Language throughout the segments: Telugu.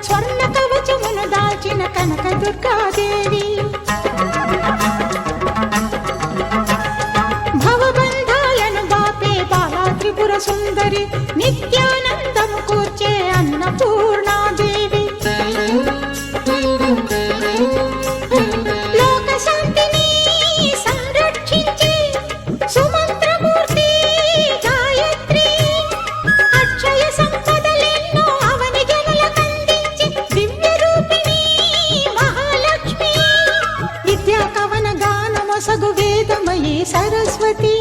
స్వర్ణ కవచమును దాల్చిన కనక దుర్గాదేవి భవబంధాలను బాపే బాలా త్రిపుర సుందరి నిత్యానందము కూర్చే అన్నపూర్ణాదేవి లోక శాంతిని సంరక్షించే సుమంత్రమూర్తి గాయత్రి అక్షయ సంపదలెన్నో అవని జనులకందించి దివ్య రూపిణి మహాలక్ష్మి విద్యా కవన గానమొసగు వేదమయీ సరస్వతి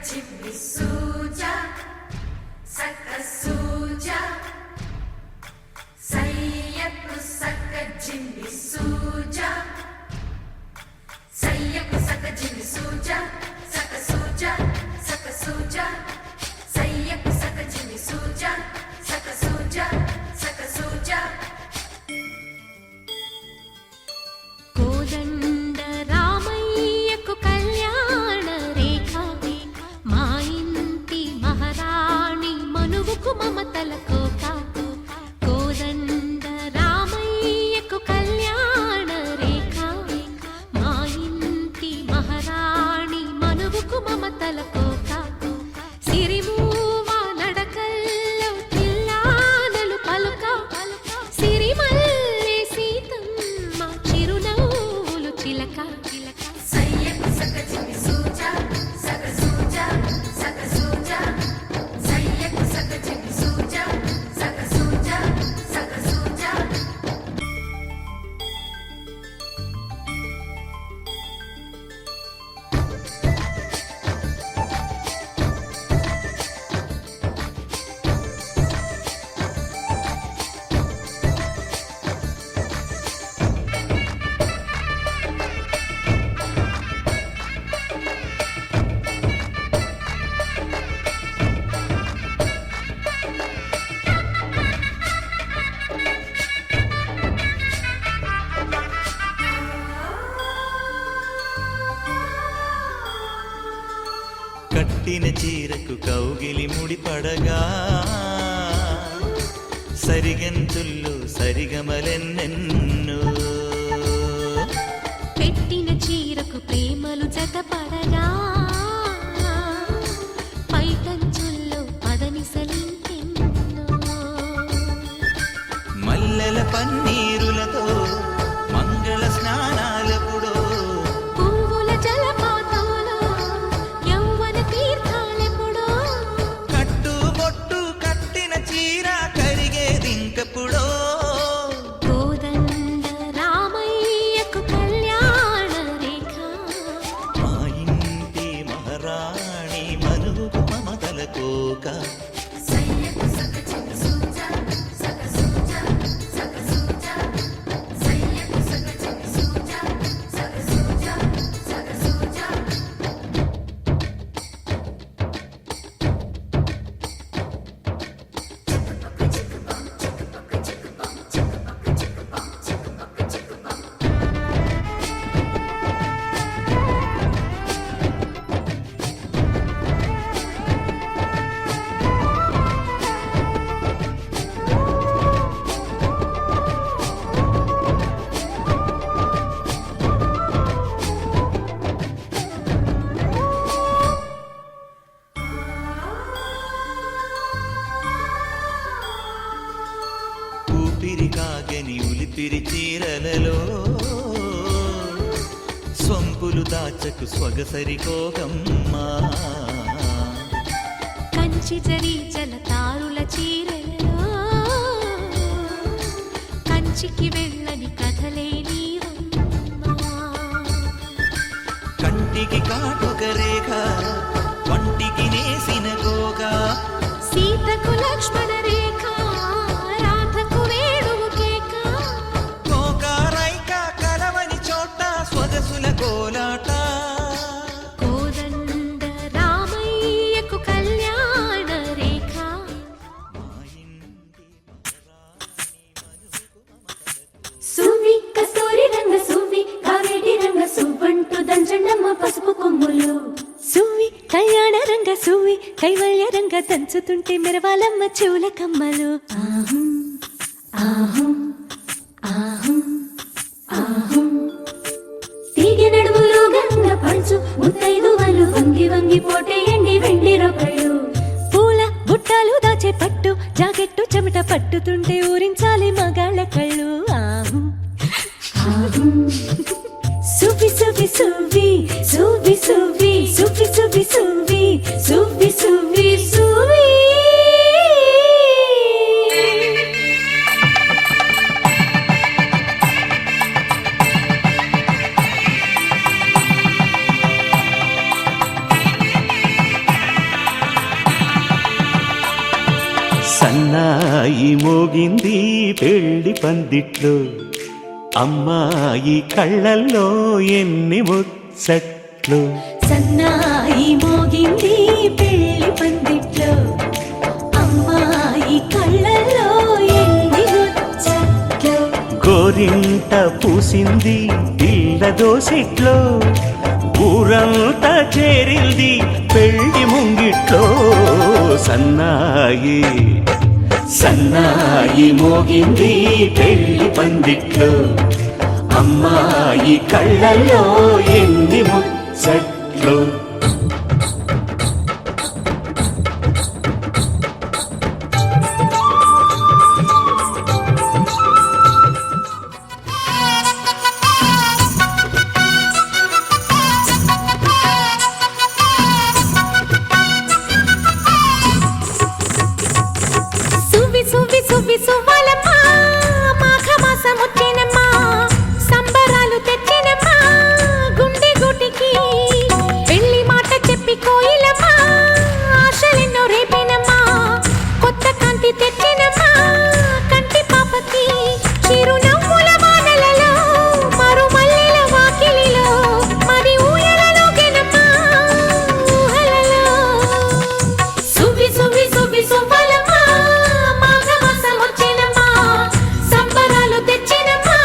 చిమ్మి సూజా సక్క సూజా సయ్యకు సక్క జిమ్మి సూజా సయ్యకు సక్క జిమ్మి సూజా సక్క సూజా సక్క సూజా సయ్యకు సక్క జిమ్మి సూజా సక్క సూజా సక్క సూజా కోదండ రామయ్యకు కళ్యాణ రేఖ మా ఇంటి మహారాణి మనువుకు మమతల కోక కోదండ రామయ్యకు కళ్యాణ రేఖ మా ఇంటి మహారాణి మనువుకు మమతల కోక సిరిమూవ నడకల్లో పిల్లానలు పలుక సిరిమల్లె సీతమ్మ చిరునవ్వులు చిలక సయ్యకు సక్క జిమ్మి సూజా సక్క సూజా సక్క సూజా సయ్యకు సక్క జిమ్మి సూజా సక్క సూజా సక్క సూజా కట్టిన చీరకు కౌగిలి ముడిపడగా సరిగంతుల్లో సరిగమలెన్నెన్నో పెట్టిన చీరకు ప్రేమలు జతపడగా పైటంచుల్లో పదనిసలింకెన్నో మల్లెల పన్నీరులతో మంగళ స్నానాలెప్పుడో పువ్వుల జలపాతంలో యౌవన తీర్థాలెప్పుడో కట్టుబొట్టు కట్టిన చీర కరిగేదింకప్పుడో కోదండ రామయ్యకు కళ్యాణ రేఖ మా ఇంటి మహారాణి మనువుకు మమతల కోక సయ్యకు సక్క జిమ్మి సూజా సక్క సూజా సక్క సూజా సయ్యకు సక్క జిమ్మి సూజా సక్క సూజా సక్క సూజా ఊపిరి కాగని ఉలిపిరి చీరలలో సొంపులు దాచకు స్వగసరి కోగమ్మా కంచి జరి జలతారుల చీరలలో కంచికి వెళ్ళని కథలే నీవమ్మా కంటికి కాటుక రేఖ వంటికి నేసిన గోగా సీతకు లక్ష్మణ రేఖ రాధకు వేణువు కేక కోకారైక కలవని చోట స్వగసుల కోలాట కోదండ రామయ్యకు కళ్యాణ రేఖ మా ఇంటి సువి కస్తూరి రంగ సువి కావేటి రంగ సువ్వంటూ దంచండమ్మ పసుపు కొమ్ములు సువి కళ్యాణ రంగ సువి కైవల్య రంగ దంచుతుంటే మెరవాలమ్మ చెవుల కమ్మలు ఆహం ఆహం ఆహం ఆహం తీగె నడుములు గంగ పంచు ముత్తైదువలు వంగి వంగి పోటేయండి వెండి రొకళ్ళు పూల బుట్టాలు దాచే పట్టు జాకెట్టు చెమట పట్టుతుంటే ఊరించాలి మగాళ్ళ కళ్ళు ఆహు ఆహం సువి సువి సువి సువి సువి సువి సువి సువి సువి సువి సువి సన్నాయి మోగింది పెళ్లి పందిట్లో అమ్మాయి కళ్ళల్లో ఎన్ని ముచ్చట్లు సన్నాయి మోగింది పెళ్లి పందిట్లో అమ్మాయి కళ్ళల్లో ఎన్ని ముచ్చట్లు గోరింట పూసింది పిల్ల దోసిట్లో ఊరంతా చేరింది పెళ్లి ముంగిట్లో సన్నాయి సన్నాయి మోగింది పెళ్లి పందిట్లో అమ్మాయి కళ్ళల్లో ఎన్ని ముచ్చట్లు సువ్వి సువ్వి సువ్వి సువ్వాలమ్మా మాఘమాసం వచ్చేనమ్మా సంబరాలు తెచ్చేనమ్మా గుండె గుటికి పెళ్లి మాట చెప్పి కోయిలమ్మా ఆశలెన్నో రేపేనమ్మా కొత్త కాంతి తెచ్చేనమ్మా కంటి పాపకి చిరునవ్వుల వానలలో మరుమల్లెల వాకిలిలో మరి ఊయలలోగెనమ్మా ఊహలలో సువ్వి సువ్వి సువ్వి సువ్వాలమ్మా మాఘమాసం వచ్చేనమ్మా సంబరాలు తెచ్చేనమ్మా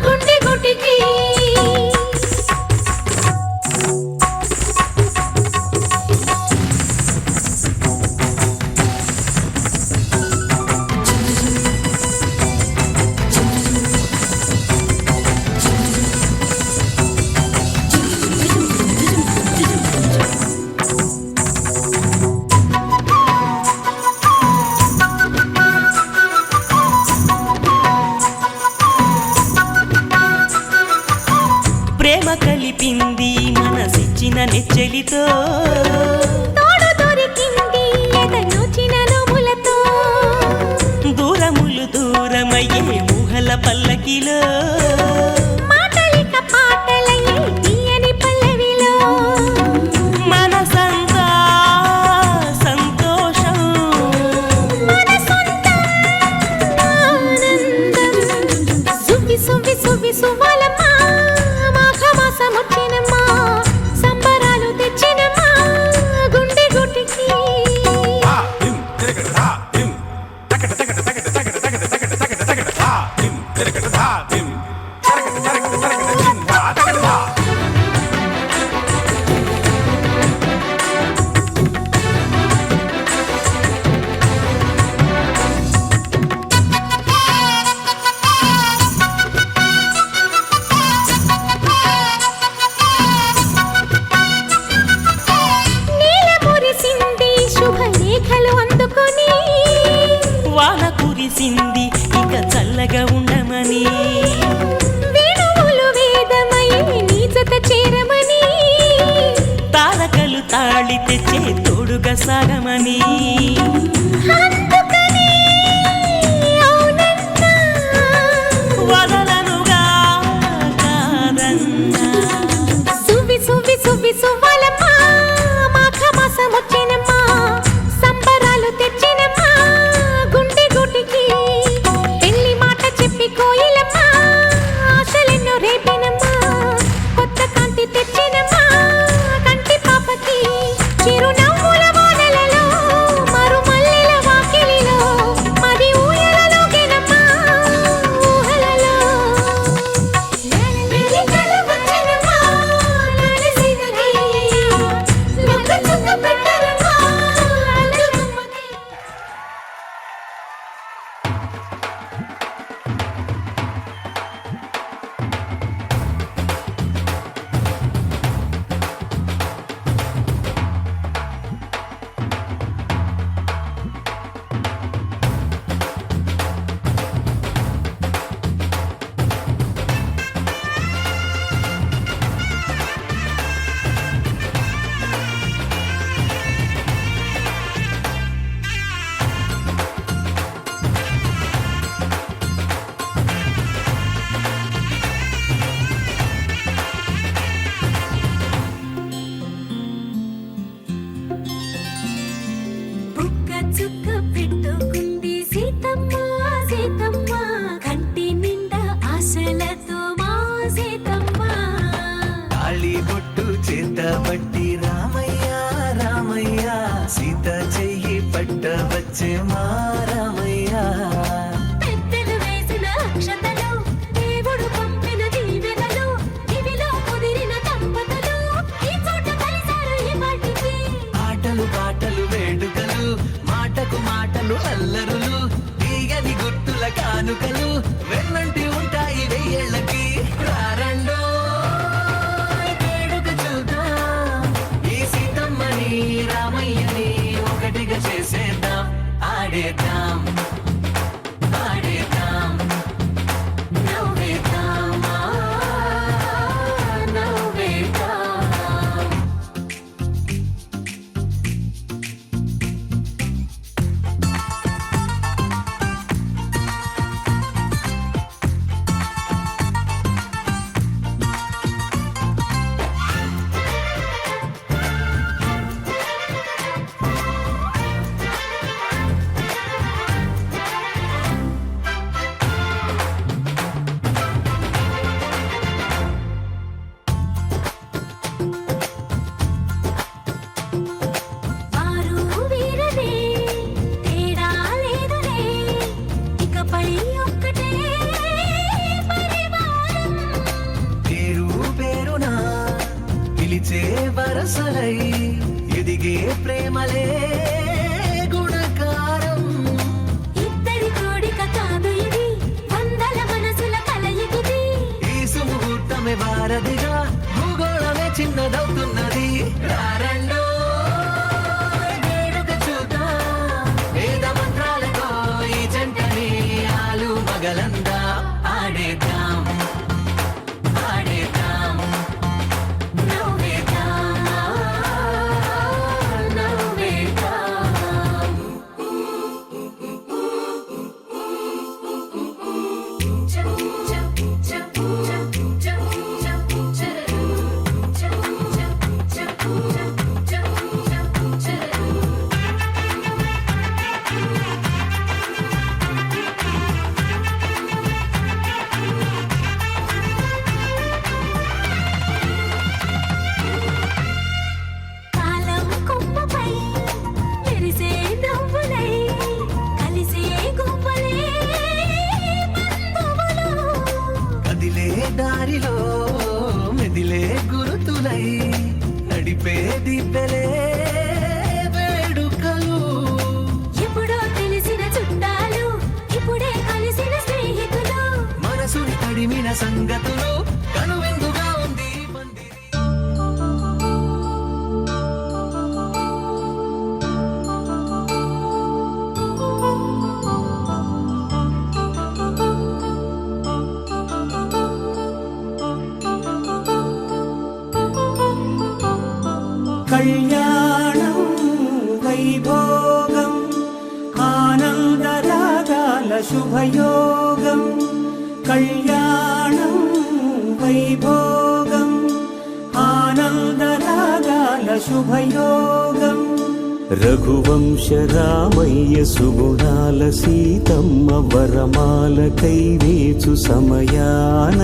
గుండె గుటికి ప్రేమ కలిపింది మనసిచ్చిన నెచ్చెలితో తోడు దొరికింది ఎదనోచిన నవ్వులతో దూరములు దూరమయ్యే ఊహల పల్లకిలో మాటలిక పాటలయ్యే తీయని పల్లవిలో మనసంతా సంతోషం మన సొంతం ఆనందం సువ్వి సువ్వి సువ్వి సువ్వాలమ్మా మాఘమాసం వచ్చేనమ్మా సంబరాలు తెచ్చేనమ్మా గుండె గుటికి నీల మురిసింది శుభలేఖలు అందుకొని వాన కురిసింది ఇక చల్లగా ఉండమని వేణువులు వేదమయ్యే నీ జత చేరమని తారకలు తాళి తెచ్చే తోడుగా సాగమని అందుకని అవునన్నా వదలనుగా కాదన్నా సువ్వి సువ్వి సువ్వి సువ్వాలమ్మా మాఘమాసం వచ్చేనమ్మా సంబరాలు తెచ్చేనమ్మా గుండె గుటికి పెళ్లి మాట చెప్పి కోయిలమ్మా ఆశలెన్నో రేపేనమ్మా కొత్త కాంతి తెచ్చేనమ్మా కంటి పాపకి చిరునవ్వుల వానలలో మరుమల్లెల వాకిలిలో మరి ఊయలలోగెనమ్మా ఊహలలో పట్టబట్టి రామయ్య రామయ్య సీత చెయ్యి పట్టవచ్చే మా రామయ్య పెద్దలు వేసిన అక్షతలు దేవుడు పంపిన దీవెనలు ఇవిలో కుదిరిన దంపతులు ఈ చోట కలిసారు ఈ పాటికి ఆటలు పాటలు వేడుకలు మాటకు మాటలు అల్లరులు తీయని గుర్తుల కానుకలు వెన్నంటి ఉంటాయి వెయ్యేళ్ళకి రారండో వేడుక చూద్దాం ఈ సీతమ్మని రామయ్యని ఒకటిగా చేసేద్దాం ఆడేద్దాం ఆడేద్దాం నవ్వేద్దాం నవ్వేద్దాం వారు వీరనే తేడా లేదులే ఇకపై ఒక్కటే పరివారం పేరు పేరునా పిలిచే వరసలై ఎదిగే ప్రేమలే గుణకారం ఇద్దరి కోడిక కాదు ఇది వందల మనసుల కలయికిది ఈ సుముహూర్తమే వారధిగా భూగోళమే చిన్నదవుతున్నది రారండో వేడుక చూద్దాం వేద మంత్రాలతో ఈ జంటని ఆలు మగలందా ఆడేద్దాం ఆడేద్దాం నవ్వేద్దాం నవ్వేద్దాం కాలం కొమ్మపై మెరిసే నవ్వులై కలిసే గుంపలే బంధువులు కదిలే దారిలో మెదిలే గురుతులై నడిపే దిబ్బెలే వేడుకలు ఎప్పుడో తెలిసిన చుట్టాలు ఇప్పుడే కలిసిన స్నేహితులు మనసుని తడిమిన సంగతులు కనువిందుగా ఉంది ఈ పందిరి కళ్యాణం వైభోగం ఆనందరాగాల శుభయోగం కళ్యాణం వైభోగం ఆనందరాగాల శుభయోగం రఘువంశ రామయ్య సుగుణాల సీతమ్మ వరమాల కైవేచు సమయాన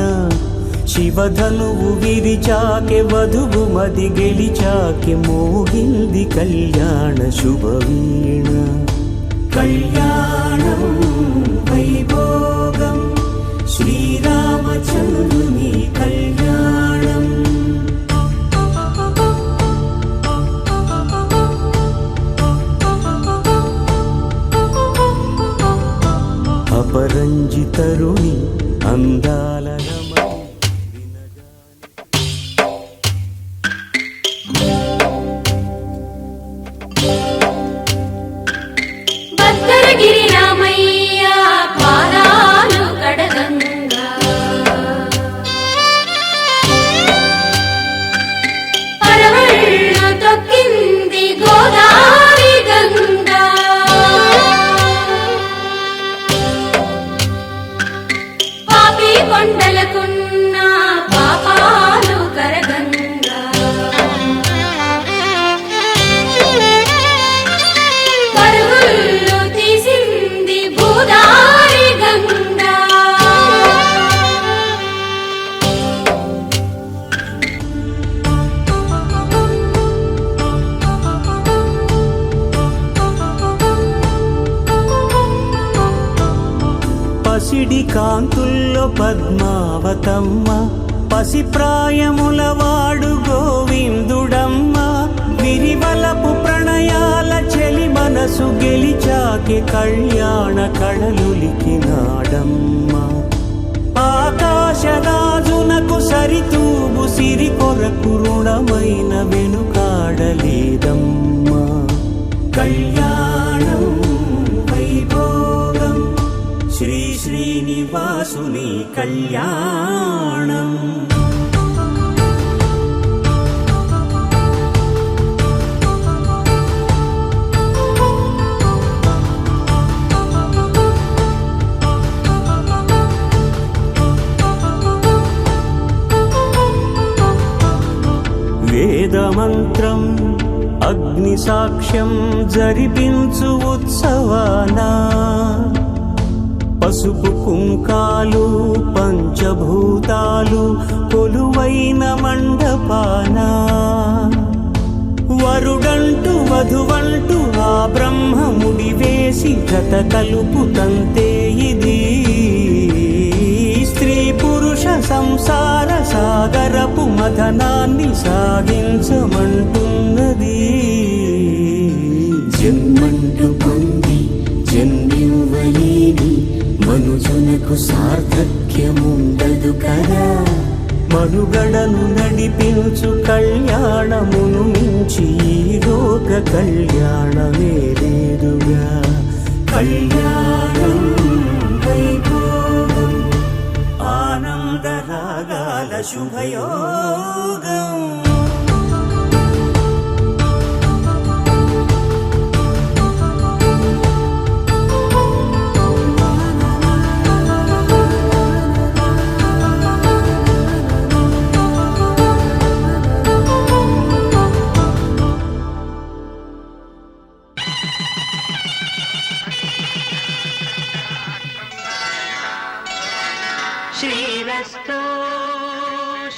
శివధనువు విరిచాకె వధువు మది గెలిచాకె మోగింది కళ్యాణ శుభవీణ కళ్యాణం వైభోగం శ్రీరామచంద్రుని కళ్యాణం అపరంజితరుణి అందాల రమణి భద్రగిరి రామయ్య పాదాలు కడగంగా కాంతుల్లో పద్మావతమ్మ పసిప్రాయముల వాడు గోవిందుడమ్మ విరివలపు ప్రణయాల చెలి మనసు గెలిచాకే కళ్యాణ కళలులికినాడమ్మ ఆకాశరాజునకు సరితూగు సిరి కొరకు రుణమైన వెనుకాడలేదమ్మా కళ్యాణం వైభోగం శ్రీ శ్రీనివాసుని కళ్యాణం వేదమంత్రం అగ్ని సాక్ష్యం జరిపించు ఉత్సవానా పసుపు కుంకాలు పంచభూతాలు కొలువైన మండపానా వరుడంటూ వధువంటూ ఆ బ్రహ్మముడి వేసి జత కలుపుతంతే ఇది స్త్రీ పురుష సంసార సాగరపు మథనాన్ని సాగించమంటున్నది జన్మంటూ పొంది జన్మివ్వలేని మనుజునకు సార్థక్యముండదు కదా మనుగడను నడిపించు కళ్యాణమును మించి ఈ లోక కళ్యాణమే లేదుగా కళ్యాణం వైభోగం ఆనందరాగాల శుభయోగం శ్రీరస్తు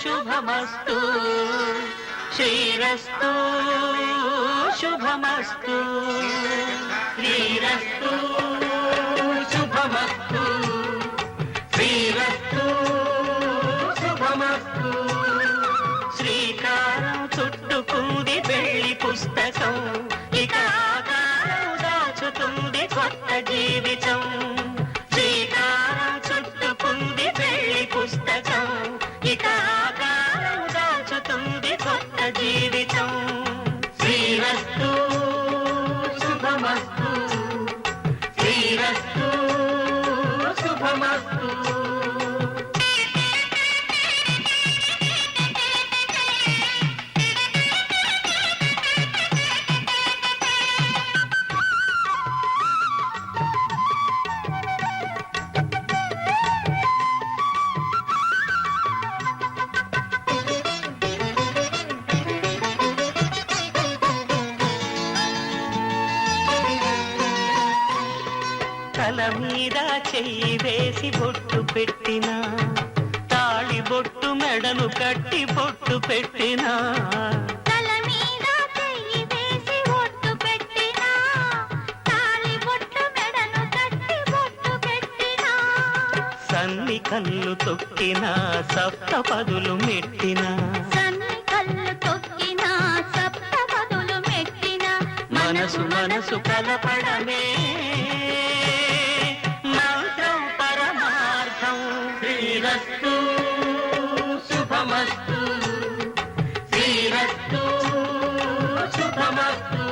శుభమస్తు శ్రీరస్తు శుభమస్తు శ్రీరస్తు శుభమస్తు శ్రీరస్తు శుభమస్తు శ్రీకారం చుట్టుకుంది పెళ్లి పుస్తకం ఇక ఆకారం దాచుతుంది కొత్త జీవితం శ్రీకారం చుట్టుకుంది పెళ్లి పుస్తకం ఇక ఆకారం దాచుతుంది కొత్త జీవితం శ్రీరస్తు శుభమస్తు శ్రీరస్తు శుభమస్తు తల మీద చెయ్యి వేసి బొట్టు పెట్టినా తాళి బొట్టు మెడను కట్టి బొట్టు పెట్టినా తల మీద చెయ్యి వేసి బొట్టు పెట్టినా తాళి బొట్టు మెడను కట్టి బొట్టు పెట్టినా సన్ని కళ్ళు తొక్కినా సప్త పదులు మెట్టినా సన్ని కళ్ళు తొక్కినా సప్త పదులు మెట్టినా మనసు మనసు కలపడమే మంత్రం పరమార్థం శ్రీరస్తు శుభమస్తు శ్రీరస్తు శుభమస్తు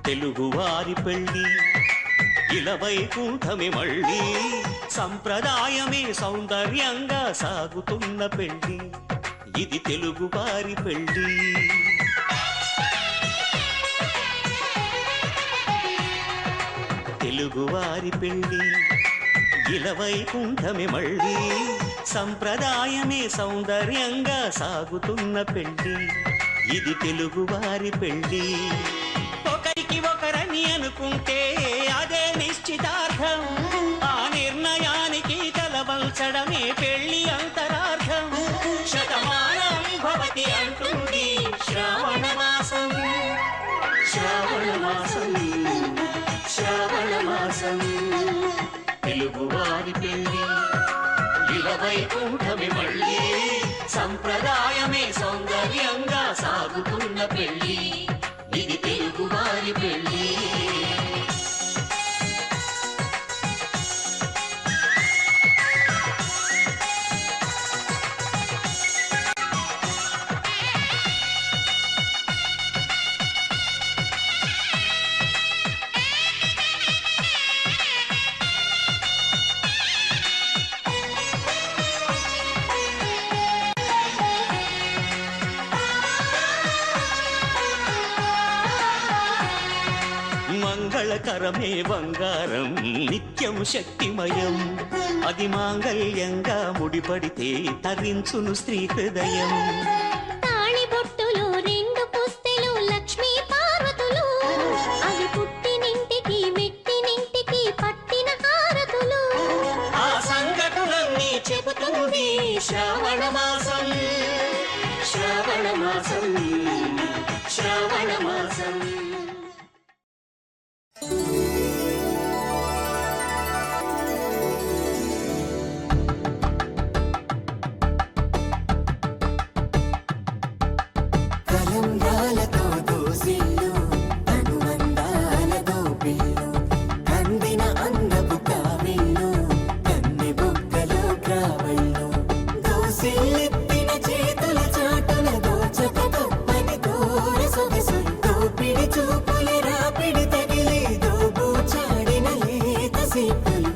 తెలుగువారి పెళ్ళి ఇలవైకుంఠమే మళ్ళీ సంప్రదాయమే సౌందర్యంగా సాగుతున్న పెళ్ళి ఇది తెలుగువారి పెళ్ళి తెలుగువారి పెళ్ళి ఇలవైకుంఠమే మళ్ళీ సంప్రదాయమే సౌందర్యంగా సాగుతున్న పెళ్ళి ఇది తెలుగువారి పెళ్ళి ఒకరికి ఒకరని అనుకుంటే అదే నిశ్చితార్థం ఆ నిర్ణయానికి తలవంచడమే పెళ్లి అంతరార్థం శతమానం భవతి అంటుంది శ్రావణ మాసం శ్రావణ మాసం శ్రావణ మాసం తెలుగువారి పెళ్లి ఇలవైకుంఠమే మళ్ళీ సంప్రదాయమే సౌందర్యంగా సాగుతున్న పెళ్లి ఇది తెలుగువారి పెళ్ళి మంగళకరమే బంగారం నిత్యం శక్తిమయం అది మాంగళ్యంగా ముడిపడితే తరించును స్త్రీ హృదయం తాళిబొట్టులు రెండు పుస్తెలు లక్ష్మీ పార్వతులు అవి పుట్టినింటికి మెట్టినింటికి పట్టిన హారతులు ఆ సంఘటనలన్నీ చెబుతుంది శ్రావణ మాసం శ్రావణ మాసం శ్రావణ మాసం కలంగాలతో దోసిల్లు అనుబంధాలతో పిల్లు అందిన అందపు కావిల్లు కన్నె బొక్కలో గ్రావళ్ళు దోసిల్లెత్తిన చేతుల చాటున దోచక తప్పని దూర సొగసులు దోపిడి చూపుల రాపిడి తగిలి దోబూచాడిన లేత సీపులు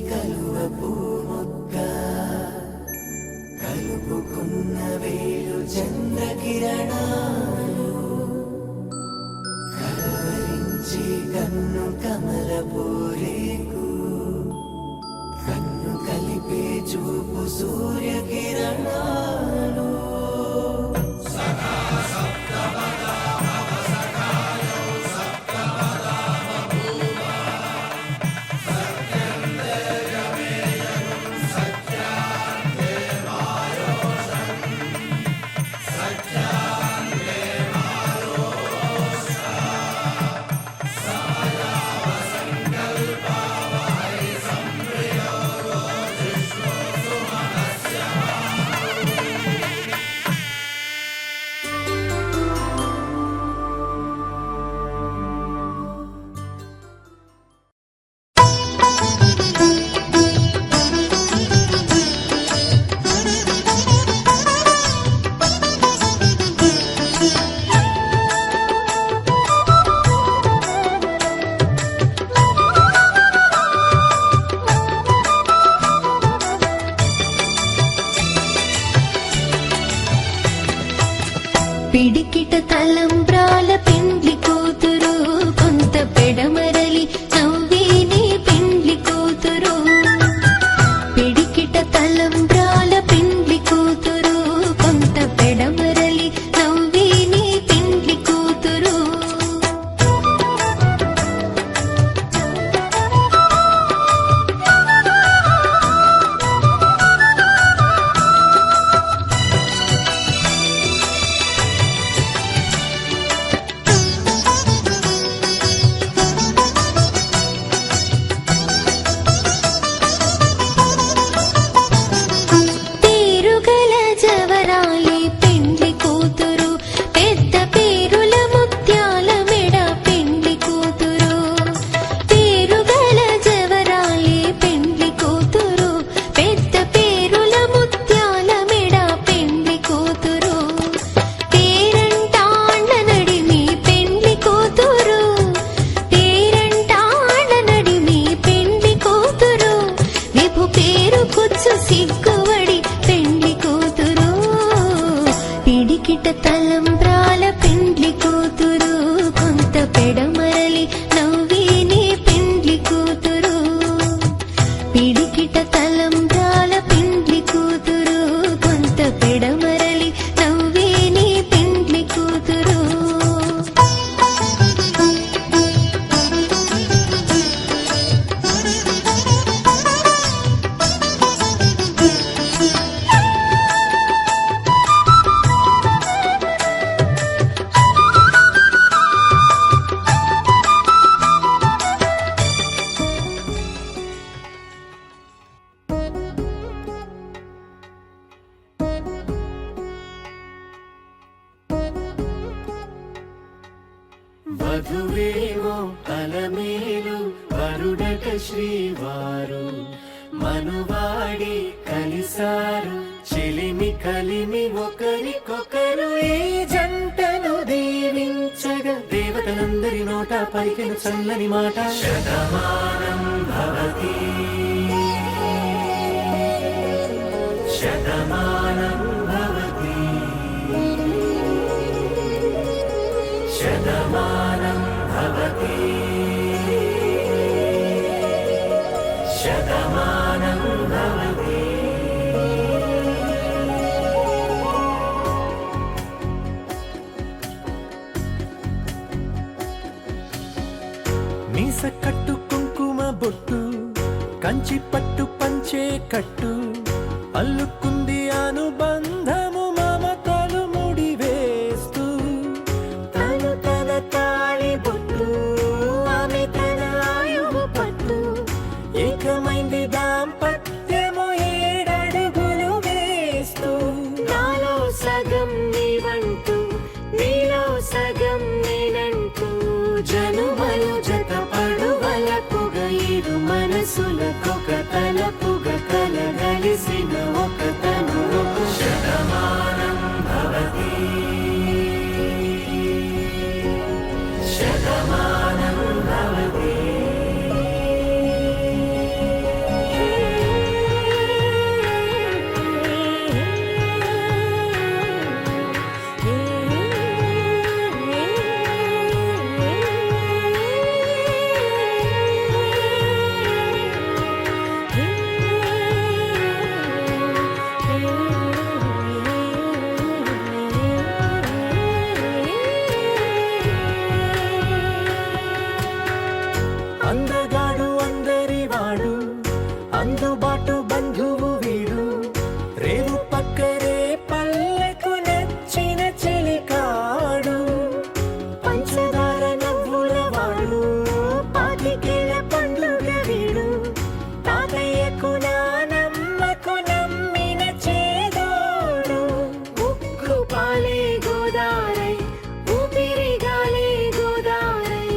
కలువ పూమొక్క కలుపుకున్న వేలు చంద్రకిరణాలు కలవరించి కన్ను కమల పూరేకు కన్ను కలిపే చూపు సూర్యకిరణాలు వధువేమో అలమేలు వరుడట శ్రీవారు మనువాడి కలిసారు చెలిమి కలిమి ఒకరికొకరు ఈ జంటను దీవించగా దేవతలందరి నోట పలికిన చల్లని మాట శతమానం భవతి శతమానం భవతి శతమానం భవతి శతమానం భవతి. మీస కట్టు కుంకుమ బొట్టు కంచి పట్టు పంచే కట్టు అల్లుకుంది అనుబంధము మమతలు ముడి వేస్తూ తను తన తాళి బొట్టు ఆమె తన ఆయువు పట్టు ఏకమైంది దాంపత్యము 7 అడుగులు వేస్తూ నాలో సగం నీవంటూ నీలో సగం నేనంటూ జనుమలు జత పడువలపుగ 7 మనసులకొక తలపుగ కలగలిసిన ఒక తను శతమానం భవతి శతమానం భవతి. అందగాడు అందరివాడు అందుబాటు బంధువు వీడు రేవు పక్కరే పల్లెకు నచ్చిన చెలికాడు పంచదార నవ్వుల వాడు పాతికేల పండుగ వీడు తాతయ్యకు నానమ్మకు నమ్మిన చేదోడు ఉక్కు పాలే గోదారై ఊపిరిగాలే గోదారై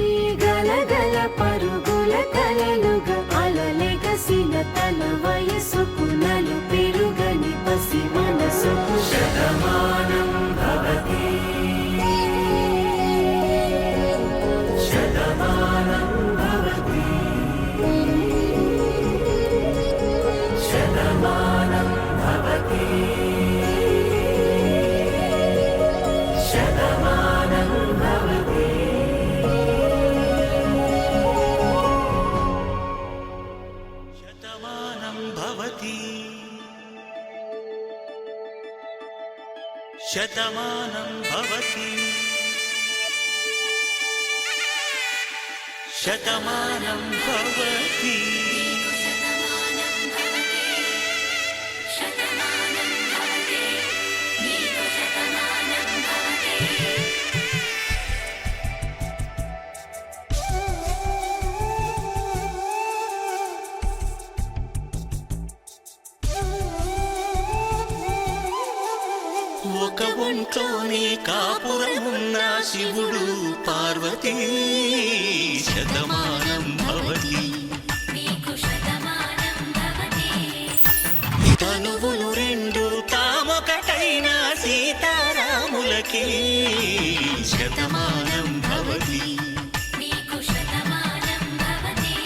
గలగల పరుగుల కలలుగా అలలెగసిన తన వయసుకు నలు పెరుగని పసి మనసుకు శతమానం భవతి శతమానం భవతి శతమానం భవతి శతమానం భవతి. శతమానం భవతి శతమానం భవతి శతమానం భవతి. శతమానం భవతి నీకు శతమానం భవతి. ఒక ఒంట్లోనే కాపురమున్న శివుడు పార్వతీ శతమానం భవతి నీకు శతమానం భవతి. తనువులు 2 తామొకటైన సీతారాములకి శతమానం భవతి నీకు శతమానం భవతి.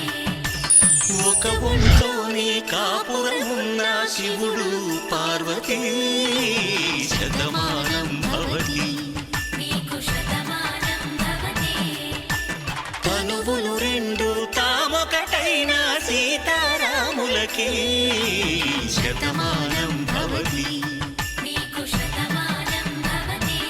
ఒక ఒంట్లోనే కాపురమున్న శివుడు పార్వతీ శతమానం భవతి నీకు శతమానం భవతి. తనువులు 2 తామొకటైన సీతారాములకి శతమానం భవతి నీకు శతమానం భవతి.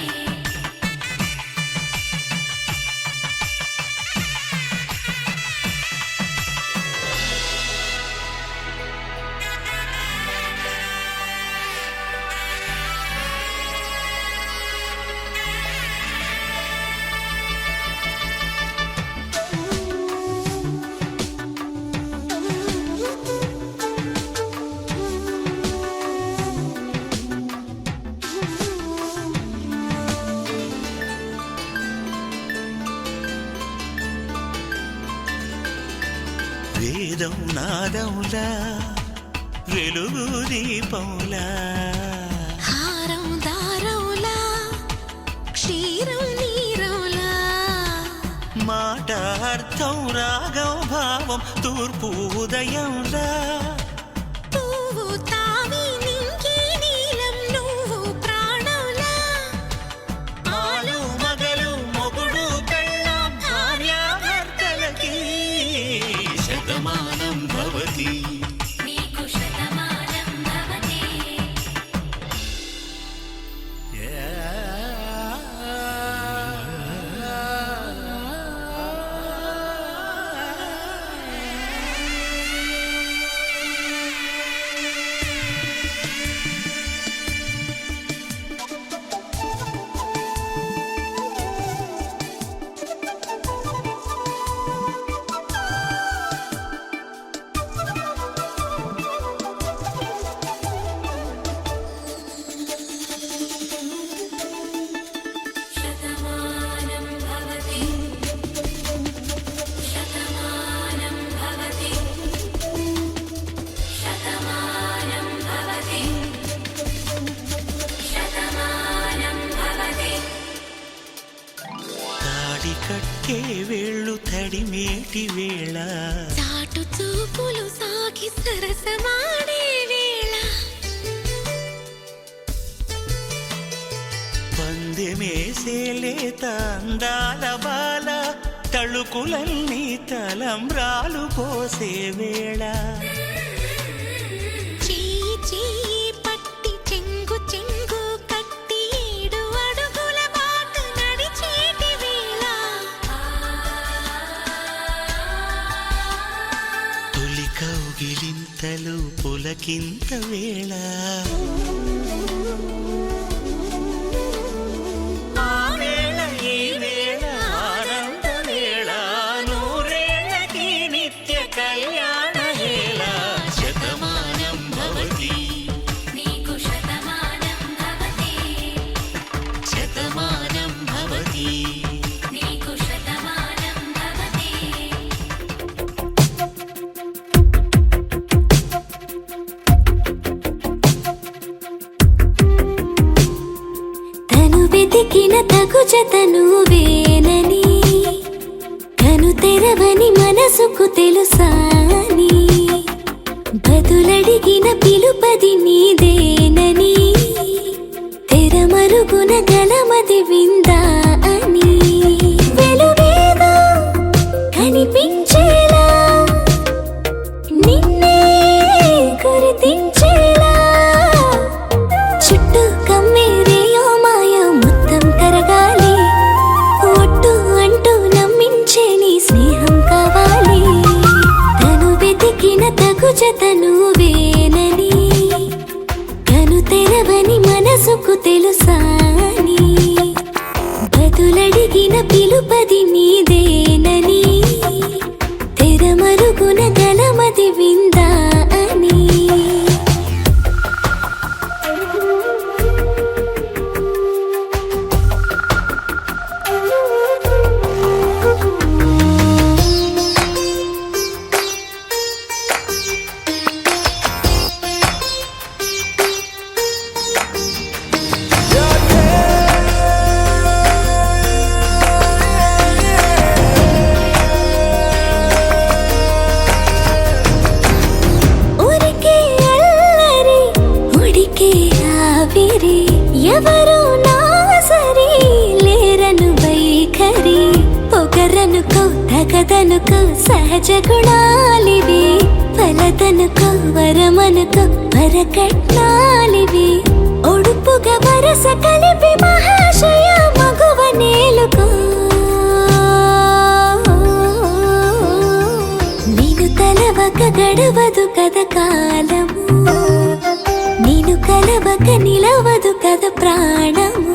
నిజం నాదములా వెలుగు దీపములా హారం దారవులా క్షీరం నీరవులా మాట అర్థం రాగం భావం తూర్పు ఉదయంలా పువ్వు తావి నింగి నీలం నువ్వు ప్రాణంలా ఆలు మగలు మొగుడు పెళ్ళాం భార్యాభర్తలకి శతమానం భవతి నీకు శతమానం భవతి శతమానం భవతి శతమానం భవతి శతమానం భవతి శతమానం భవతి తాడి కట్టే వేళ్ళు తడిమేటి వేళ చాటు చూపులు సాగి సరసమాడే వేళ పందెమేసేలేత అందాల బాల తళుకులన్నీ తలంబ్రాలు పోసే వేళ చెయ్యి చెయ్యి పట్టి చెంగు చెంగు కట్టి 7 అడుగుల బాట నడిచేటి వేళ తొలి కౌగిలింతలు పులకింత వేళ ఆ వేళ ఈ వేళ ఆనంద వేళ నూరేళ్ళకి నిత్య కళ్యాణ వేళ శతమానం భవతి నీకు శతమానం భవతి శతమానం భవతి నీకు శతమానం భవతి తను వెతికిన తగు జతను వేనని కను తెరవని మనసుకు తెలుసాని బదులడిగిన పిలుపది నీదేనని తెరమరుగున గలమది విందా అని వెలుగేదో కనిపించేలా నిన్నే గుర్తించేలా చుట్టూ కమ్మేరేయో మాయ మొత్తం కరగాలి ఒట్టు అంటూ నమ్మించే నీ స్నేహం కావాలి తను వెతికిన తగు జతను వేనని కను తెరవని మనసుకు తెలుసాని బదులడిగిన పిలుపది నీదేనని తెరమరుగున గలమది విందా అని ఉరికే అల్లరి ఉడికే ఆవిరి ఎవరు నా సరి లేరను వైఖరి పొగరనుకో తగదనుకో సహజ గుణాలివి ఫలదనుకో వరమనుకో వరకట్నాలివి ఒడుపుగా వరస కలిపి మహాశయ మగువ నేలుకో నీను తలవక గడవదు కద కాలము నీను కలవక నిలవదు కద ప్రాణము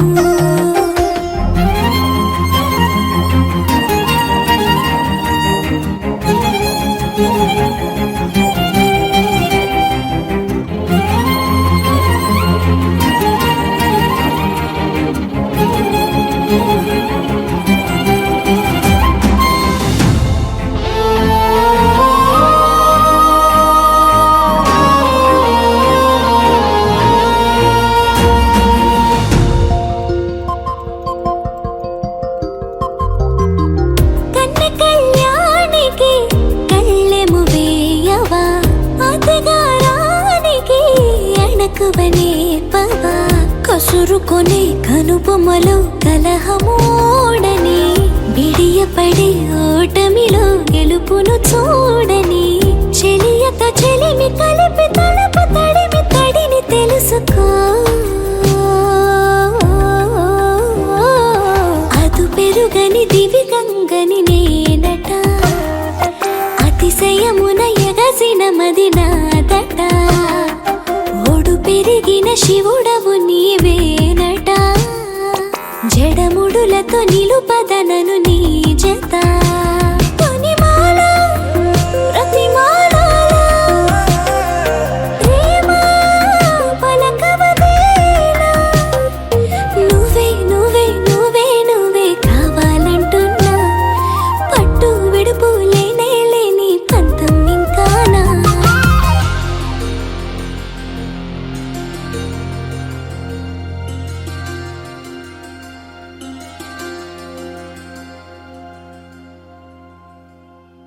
చురుకొనే కనుబొమ్మలో కలహమోడని బిడియపడే ఓటమిలో గెలుపును చూడని చెలియత చెలిమి కలిపి తలపు తడిమి తడిని తెలుసుకో అదు పెరుగని దివి గంగని నేనట అతిశయమున ఎగసిన మది నాదట ఓడు పెరిగిన శివుడవు నీవేనట జడముడులతో నిలుపదనను నీ జత